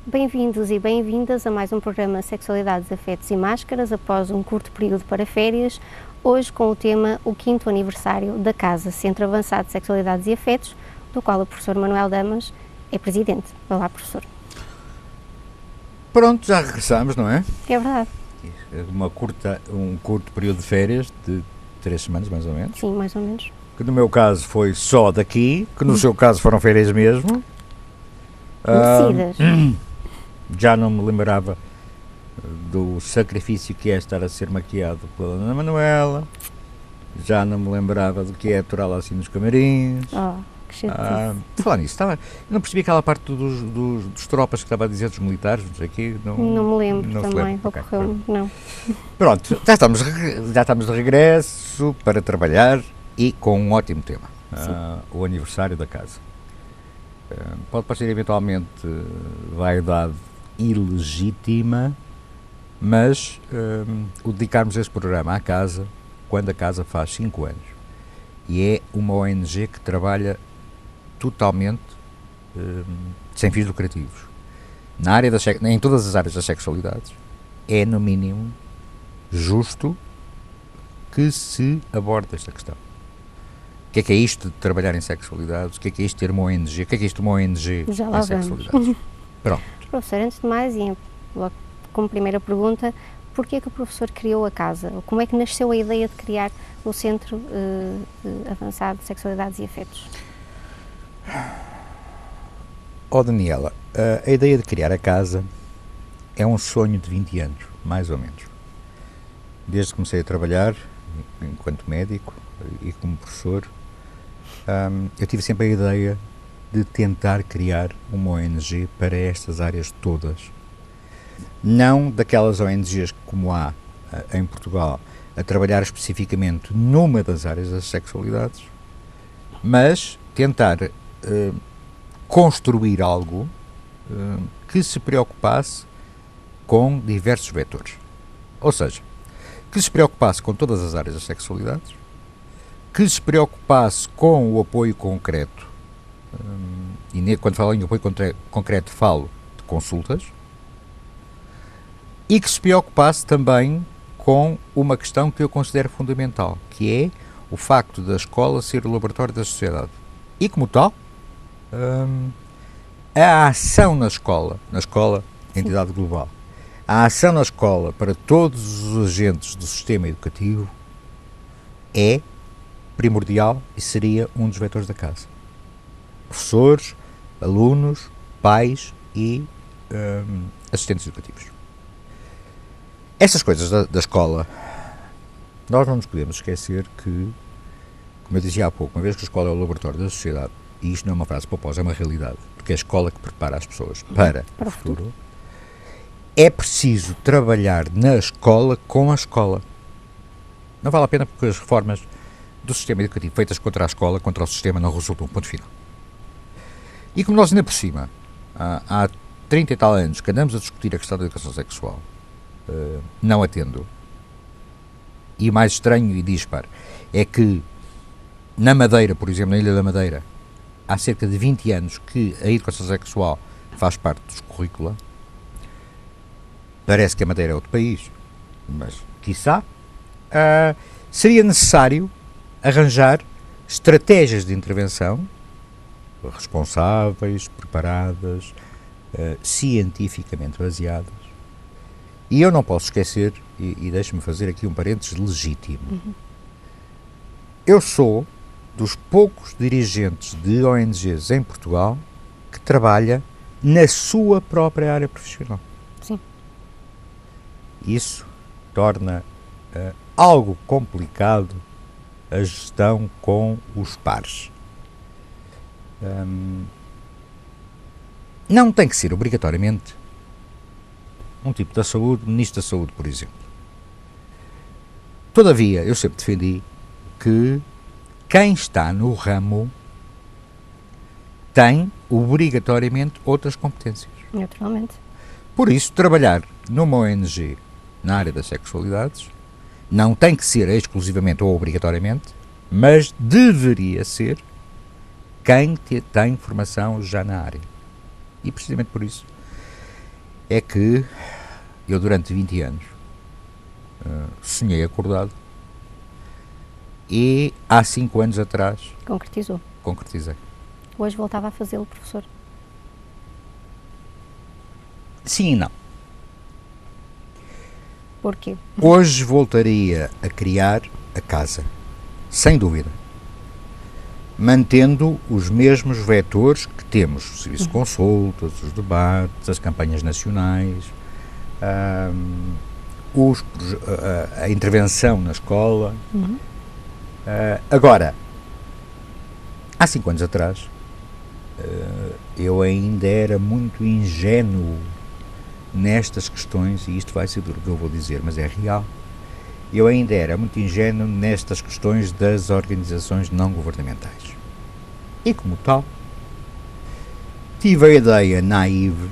Bem-vindos e bem-vindas a mais um programa Sexualidades, Afetos e Máscaras, após um curto período para férias, hoje com o tema o 5º aniversário da Casa Centro Avançado de Sexualidades e Afetos, do qual o professor Manuel Damas é presidente. Olá, professor. pronto, já regressamos, não é? É verdade. Um curto período de férias de 3 semanas, mais ou menos. Sim, mais ou menos. Que no meu caso foi só daqui, que no seu caso foram férias mesmo. Merecidas. Já não me lembrava do sacrifício que é estar a ser maquiado pela Ana Manuela, já não me lembrava do que é aturá-la assim nos camarins. Que chatice. Falar nisso, não percebi aquela parte dos tropas que estava a dizer, dos militares, não sei o quê. Não me lembro também, ocorreu-me, não. Pronto, já estamos de regresso para trabalhar e com um ótimo tema, o aniversário da casa. Pode parecer eventualmente vaidade ilegítima, mas o dedicarmos este programa à casa, quando a casa faz 5 anos, e é uma ONG que trabalha totalmente sem fins lucrativos, em todas as áreas das sexualidades, é no mínimo justo que se aborde esta questão. O que é isto de trabalhar em sexualidades? O que é isto de ter uma ONG? O que é isto de uma ONG Já lá em sexualidades? Pronto. Professor, antes de mais, e logo como primeira pergunta, porquê é que o professor criou a casa? Ou como é que nasceu a ideia de criar o Centro Avançado de Sexualidades e Afetos? Daniela, a ideia de criar a casa é um sonho de 20 anos, mais ou menos. Desde que comecei a trabalhar, enquanto médico e como professor, eu tive sempre a ideia de tentar criar uma ONG para estas áreas todas. Não daquelas ONGs como há em Portugal, a trabalhar especificamente numa das áreas das sexualidades, mas tentar construir algo que se preocupasse com diversos vetores. Ou seja, que se preocupasse com todas as áreas das sexualidades, que se preocupasse com o apoio concreto, e quando falo em apoio concreto falo de consultas, e que se preocupasse também com uma questão que eu considero fundamental, que é o facto da escola ser o laboratório da sociedade. E como tal, a ação na escola, entidade global, A ação na escola para todos os agentes do sistema educativo é primordial e seria um dos vetores da casa. Professores, alunos, pais e assistentes educativos. Estas coisas da escola, nós não nos podemos esquecer que, como eu dizia há pouco, uma vez que a escola é o laboratório da sociedade, e isto não é uma frase pomposa, é uma realidade, porque é a escola que prepara as pessoas para o futuro, é preciso trabalhar na escola com a escola. Não vale a pena porque as reformas do sistema educativo feitas contra a escola, contra o sistema, não resultam, ponto final. E como nós ainda por cima, há 30 e tal anos que andamos a discutir a questão da educação sexual, não atendo, e o mais estranho e dispar é que na Madeira, por exemplo, na Ilha da Madeira, há cerca de 20 anos que a educação sexual faz parte dos currícula. Parece que a Madeira é outro país, mas, quiçá, seria necessário arranjar estratégias de intervenção responsáveis, preparadas, cientificamente baseadas. E eu não posso esquecer, e deixe-me fazer aqui um parênteses legítimo, eu sou dos poucos dirigentes de ONGs em Portugal que trabalha na sua própria área profissional. Sim. Isso torna algo complicado a gestão com os pares. Não tem que ser obrigatoriamente um tipo da saúde, ministro da saúde, por exemplo. Todavia, eu sempre defendi que quem está no ramo tem obrigatoriamente outras competências. Naturalmente. Por isso, trabalhar numa ONG na área das sexualidades não tem que ser exclusivamente ou obrigatoriamente, mas deveria ser quem tem formação já na área. E precisamente por isso é que eu durante 20 anos sonhei acordado e há 5 anos atrás concretizei. Hoje voltava a fazê-lo, professor? Sim e não. Porquê? Hoje voltaria a criar a casa, sem dúvida, mantendo os mesmos vetores que temos, o serviço de consultas, os debates, as campanhas nacionais, a intervenção na escola. Agora, há 5 anos atrás, eu ainda era muito ingênuo nestas questões, e isto vai ser duro que eu vou dizer, mas é real. Eu ainda era muito ingênuo nestas questões das organizações não governamentais. E como tal, tive a ideia naive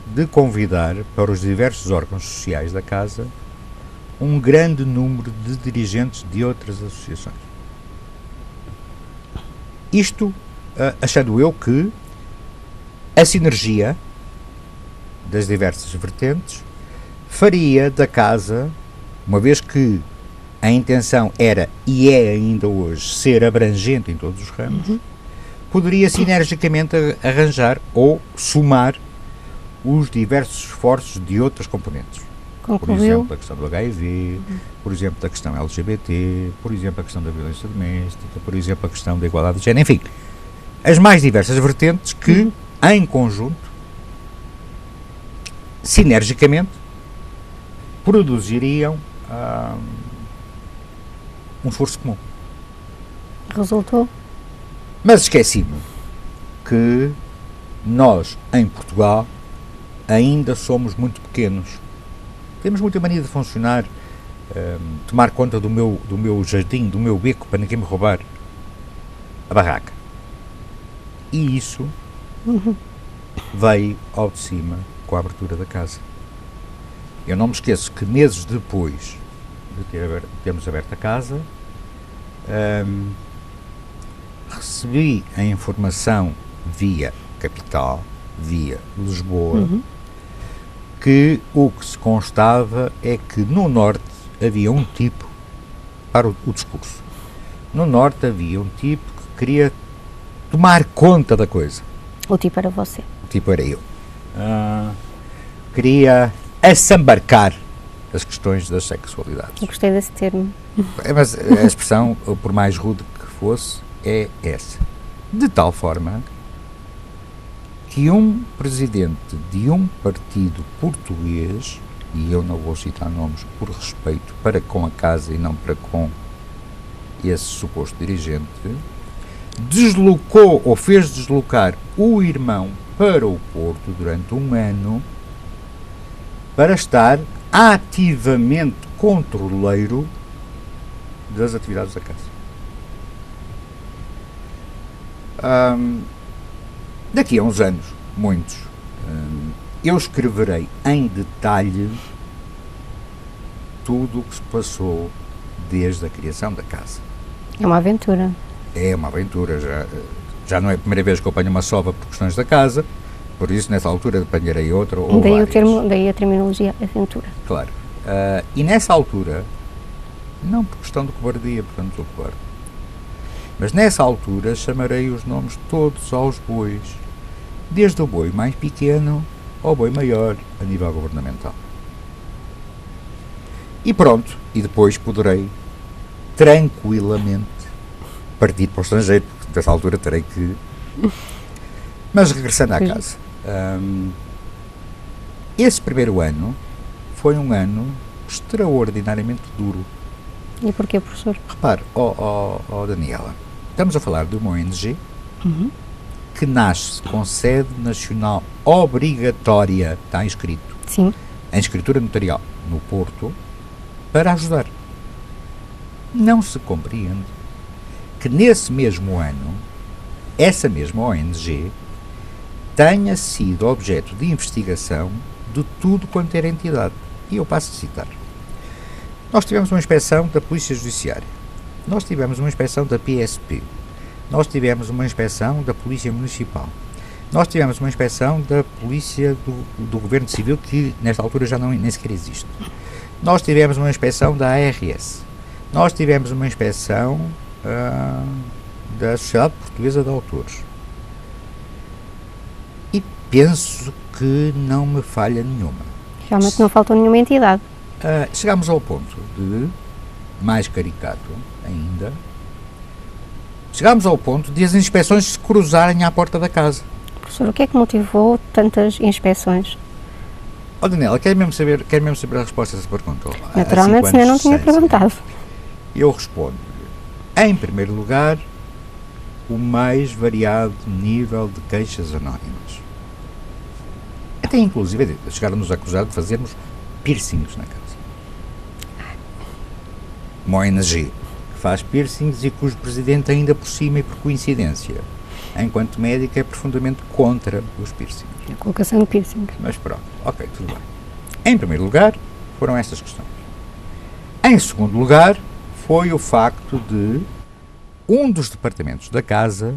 de convidar para os diversos órgãos sociais da Casa um grande número de dirigentes de outras associações. Isto achando eu que a sinergia das diversas vertentes faria da Casa, uma vez que a intenção era e é ainda hoje ser abrangente em todos os ramos, poderia sinergicamente arranjar ou somar os diversos esforços de outras componentes. Por exemplo, a questão do HIV, por exemplo, a questão LGBT, por exemplo, a questão da violência doméstica, por exemplo, a questão da igualdade de género, enfim, as mais diversas vertentes que, em conjunto, sinergicamente, produziriam um esforço comum. Resultou? Mas esqueci-me que nós, em Portugal, ainda somos muito pequenos. Temos muita mania de funcionar, tomar conta do meu jardim, do meu beco, para ninguém me roubar a barraca. E isso veio ao de cima com a abertura da Casa. Eu não me esqueço que meses depois de termos aberto a Casa, recebi a informação via Capital, via Lisboa, que o que se constava é que no Norte havia um tipo para o discurso. No Norte havia um tipo que queria tomar conta da coisa. O tipo era você. O tipo era eu. Queria assambarcar as questões das sexualidades. Eu gostei desse termo. Mas a expressão, por mais rude que fosse, é essa. De tal forma que um presidente de um partido português, e eu não vou citar nomes por respeito para com a casa e não para com esse suposto dirigente, deslocou ou fez deslocar o irmão para o Porto durante um ano para estar ativamente controleiro das atividades da casa. Daqui a uns anos, muitos, eu escreverei em detalhe tudo o que se passou desde a criação da casa. É uma aventura. É uma aventura, já não é a primeira vez que eu apanho uma sova por questões da casa, por isso nessa altura apanharei outra ou Daí várias. daí a terminologia aventura. Claro. E nessa altura, não por questão de cobardia, portanto sou cobarde, mas nessa altura chamarei os nomes todos aos bois, desde o boi mais pequeno ao boi maior a nível governamental. E pronto, e depois poderei tranquilamente partir para o estrangeiro, porque nessa altura terei que... Mas regressando à casa, esse primeiro ano foi um ano extraordinariamente duro. E porquê, professor? Repare, Daniela, estamos a falar de uma ONG que nasce com sede nacional obrigatória, está inscrito, Sim. em escritura notarial no Porto, para ajudar. Não se compreende que nesse mesmo ano, essa mesma ONG tenha sido objeto de investigação de tudo quanto era entidade. E eu passo a citar. Nós tivemos uma inspeção da Polícia Judiciária, nós tivemos uma inspeção da PSP, nós tivemos uma inspeção da Polícia Municipal, nós tivemos uma inspeção da Polícia do Governo Civil, que nesta altura já nem sequer existe. Nós tivemos uma inspeção da ARS, nós tivemos uma inspeção da Sociedade Portuguesa de Autores. E penso que não me falha nenhuma. Realmente não faltou nenhuma entidade. Chegámos ao ponto de, mais caricato ainda, chegámos ao ponto de as inspeções se cruzarem à porta da casa. Professor, o que é que motivou tantas inspeções? Daniela, quer mesmo saber a resposta a essa pergunta? Naturalmente, senão não tinha perguntado. Eu respondo, em primeiro lugar, o mais variado nível de queixas anónimas. Até inclusive chegaram-nos a acusar de fazermos piercings na casa. Uma ONG que faz piercings e cujo presidente ainda por cima e por coincidência, enquanto médico, é profundamente contra os piercings. A colocação de piercing. Mas pronto, ok, tudo bem. Em primeiro lugar, foram estas questões. Em segundo lugar, foi o facto de um dos departamentos da casa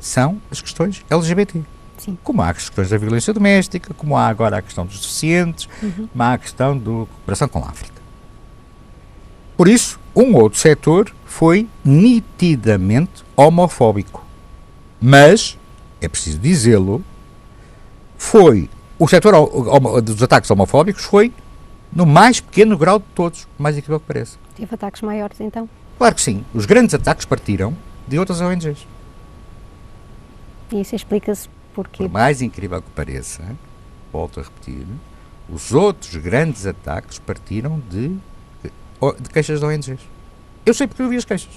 são as questões LGBT. Sim. Como há as questões da violência doméstica, como há agora a questão dos deficientes, como há a questão da cooperação com a África. Por isso, um outro setor foi nitidamente homofóbico. Mas, é preciso dizê-lo, foi o setor dos ataques homofóbicos foi no mais pequeno grau de todos, mais incrível que pareça. Teve ataques maiores, então? Claro que sim. Os grandes ataques partiram de outras ONGs. E isso explica-se porquê? Por mais incrível que pareça, volto a repetir, os outros grandes ataques partiram de queixas de ONGs. Eu sei porque eu vi as queixas.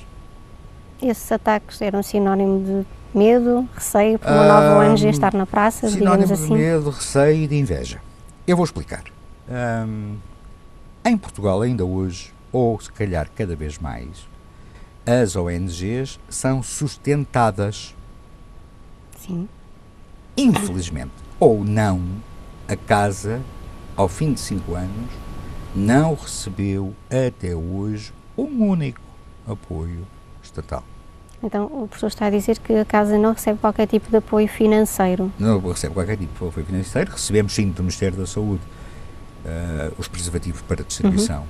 Esses ataques eram sinónimo de medo, receio por uma nova ONG estar na praça, digamos assim? Sinónimo de medo, receio e de inveja. Eu vou explicar. Em Portugal, ainda hoje, ou se calhar cada vez mais, as ONGs são sustentadas. Sim. Infelizmente, ou não, a casa, ao fim de 5 anos, não recebeu até hoje um único apoio estatal. Então, o professor está a dizer que a casa não recebe qualquer tipo de apoio financeiro? Não recebe qualquer tipo de apoio financeiro. Recebemos sim do Ministério da Saúde os preservativos para distribuição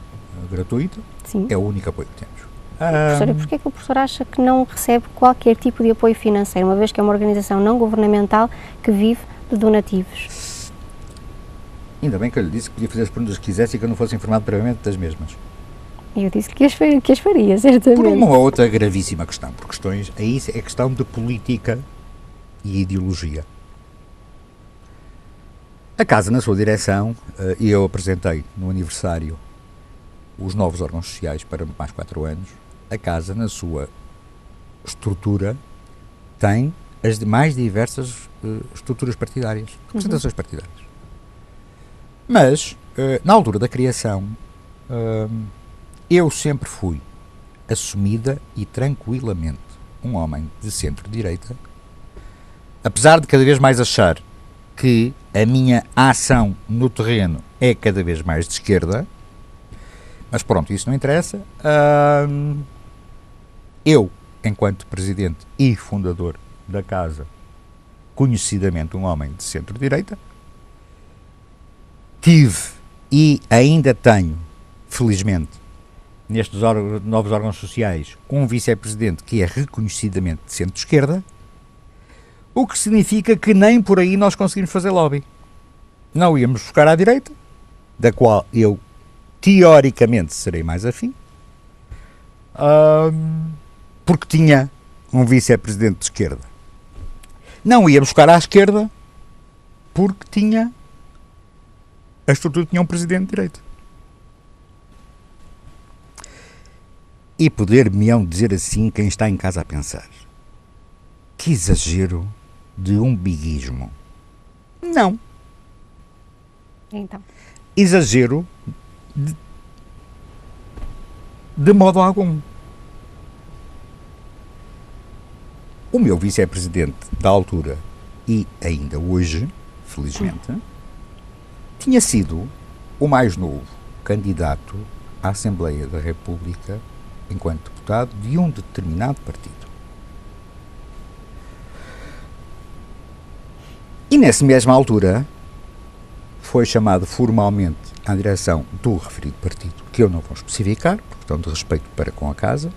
gratuita. Sim. É o único apoio que temos. Professor, e porquê que o professor acha que não recebe qualquer tipo de apoio financeiro, uma vez que é uma organização não governamental que vive de donativos? Ainda bem que eu lhe disse que podia fazer as perguntas que quisesse e que eu não fosse informado previamente das mesmas. Eu disse que as faria, certamente. Por uma outra gravíssima questão, por questões, aí é questão de política e ideologia. A Casa, na sua direção, e eu apresentei no aniversário os novos órgãos sociais para mais 4 anos, a Casa, na sua estrutura, tem as mais diversas estruturas partidárias, representações partidárias. Mas, na altura da criação, eu sempre fui, assumida e tranquilamente, um homem de centro-direita, apesar de cada vez mais achar que a minha ação no terreno é cada vez mais de esquerda, mas pronto, isso não interessa. Eu, enquanto presidente e fundador da Casa, conhecidamente um homem de centro-direita, tive e ainda tenho, felizmente, nestes novos órgãos sociais, um vice-presidente que é reconhecidamente de centro-esquerda, o que significa que nem por aí nós conseguimos fazer lobby. Não íamos buscar à direita, da qual eu, teoricamente, serei mais afim, porque tinha um vice-presidente de esquerda. Não íamos buscar à esquerda, porque tinha a estrutura tinha um presidente de direita. E poder-me-ão dizer assim quem está em casa a pensar: que exagero de umbiguismo. Não. Então. Exagero de modo algum. O meu vice-presidente da altura, e ainda hoje, felizmente, tinha sido o mais novo candidato à Assembleia da República enquanto deputado de um determinado partido. E nessa mesma altura foi chamado formalmente à direção do referido partido, que eu não vou especificar, por questão de respeito para com a Casa,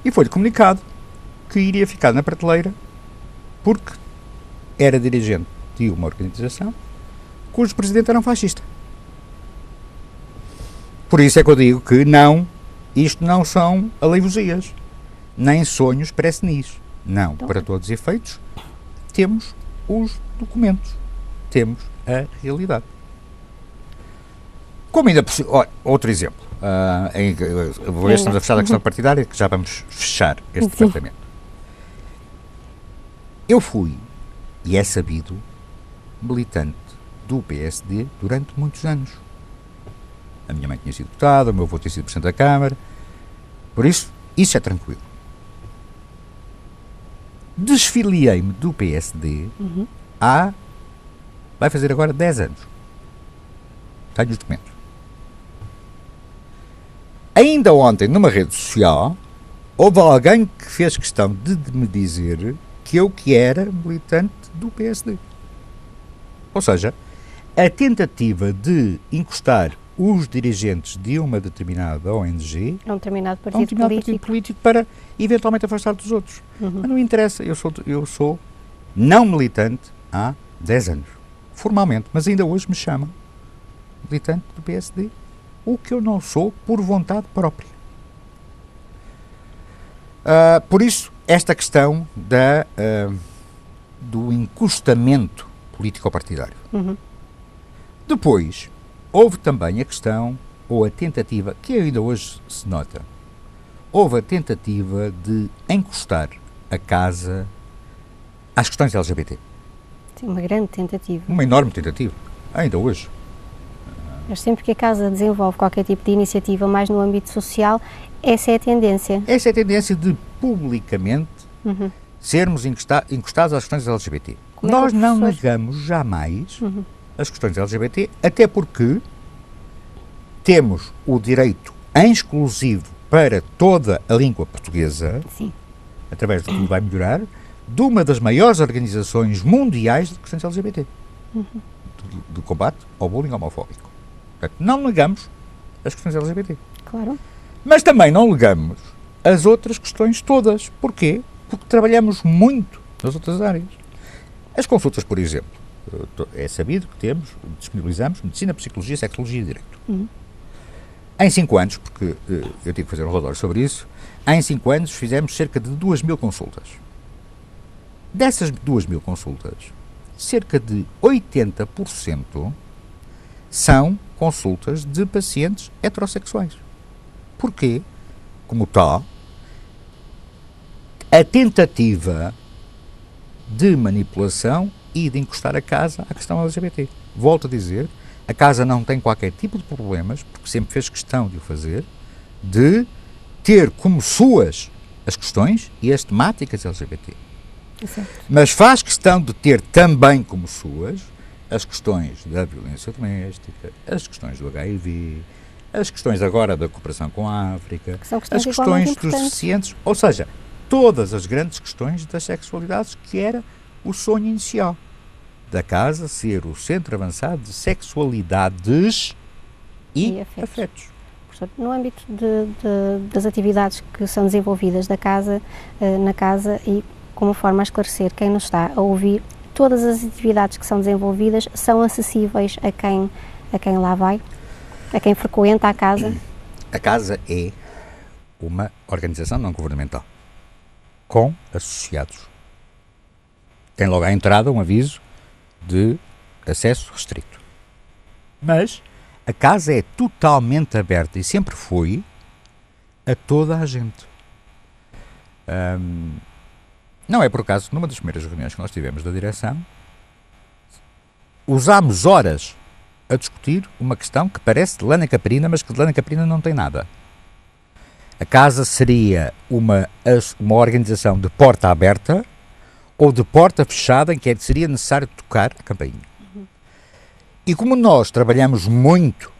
e foi-lhe comunicado que iria ficar na prateleira porque era dirigente de uma organização cujo presidente era um fascista. Por isso é que eu digo que não, isto não são aleivosias, nem sonhos pré-senis. Não, então, para todos os efeitos, temos os documentos, temos a realidade. Como ainda outro exemplo, vou ver se estamos a fechar a questão partidária, que já vamos fechar este departamento. Eu fui, e é sabido, militante do PSD durante muitos anos. A minha mãe tinha sido deputada, o meu avô tinha sido presidente da Câmara, por isso é tranquilo. Desfiliei-me do PSD vai fazer agora 10 anos. Tenho os documentos. Ainda ontem, numa rede social, houve alguém que fez questão de me dizer que eu que era militante do PSD. Ou seja, a tentativa de encostar os dirigentes de uma determinada ONG a um determinado partido político para eventualmente afastar dos outros. Mas não interessa, eu sou não militante há 10 anos, formalmente, mas ainda hoje me chamam militante do PSD, o que eu não sou por vontade própria. Por isso, esta questão do encostamento político-partidário. Depois, houve também a questão, ou a tentativa, que ainda hoje se nota, houve a tentativa de encostar a Casa às questões LGBT. Sim, uma grande tentativa. Uma enorme tentativa, ainda hoje. Mas sempre que a Casa desenvolve qualquer tipo de iniciativa mais no âmbito social, essa é a tendência. Essa é a tendência de, publicamente, sermos encostados às questões LGBT. Nós não negamos jamais as questões LGBT, até porque temos o direito em exclusivo para toda a língua portuguesa, sim, através do que vai melhorar, de uma das maiores organizações mundiais de questões LGBT, de combate ao bullying homofóbico. Portanto, não negamos as questões LGBT. Claro. Mas também não negamos as outras questões todas. Porquê? Porque trabalhamos muito nas outras áreas. As consultas, por exemplo, é sabido que disponibilizamos medicina, psicologia, sexologia e direito. Em 5 anos, porque eu tive que fazer um relatório sobre isso, em 5 anos fizemos cerca de 2.000 consultas. Dessas 2.000 consultas, cerca de 80% são consultas de pacientes heterossexuais. Porquê? Como tal, a tentativa de manipulação e de encostar a casa à questão LGBT. Volto a dizer, a casa não tem qualquer tipo de problemas, porque sempre fez questão de o fazer, de ter como suas as questões e as temáticas LGBT. Exato. Mas faz questão de ter também como suas as questões da violência doméstica, as questões do HIV, as questões agora da cooperação com a África, são as questões dos deficientes, ou seja, todas as grandes questões das sexualidades, que era o sonho inicial da casa ser o centro avançado de sexualidades e afetos. Professor, no âmbito das atividades que são desenvolvidas na casa e como forma a esclarecer quem nos está a ouvir, todas as atividades que são desenvolvidas são acessíveis a quem lá vai, a quem frequenta a casa? A casa é uma organização não governamental com associados. Tem logo à entrada um aviso de acesso restrito. Mas a casa é totalmente aberta e sempre foi a toda a gente. Não é por acaso que numa das primeiras reuniões que nós tivemos da direção usámos horas a discutir uma questão que parece de lana caprina, mas que de lana caprina não tem nada. A casa seria uma organização de porta aberta ou de porta fechada em que seria necessário tocar a campainha. E como nós trabalhamos muito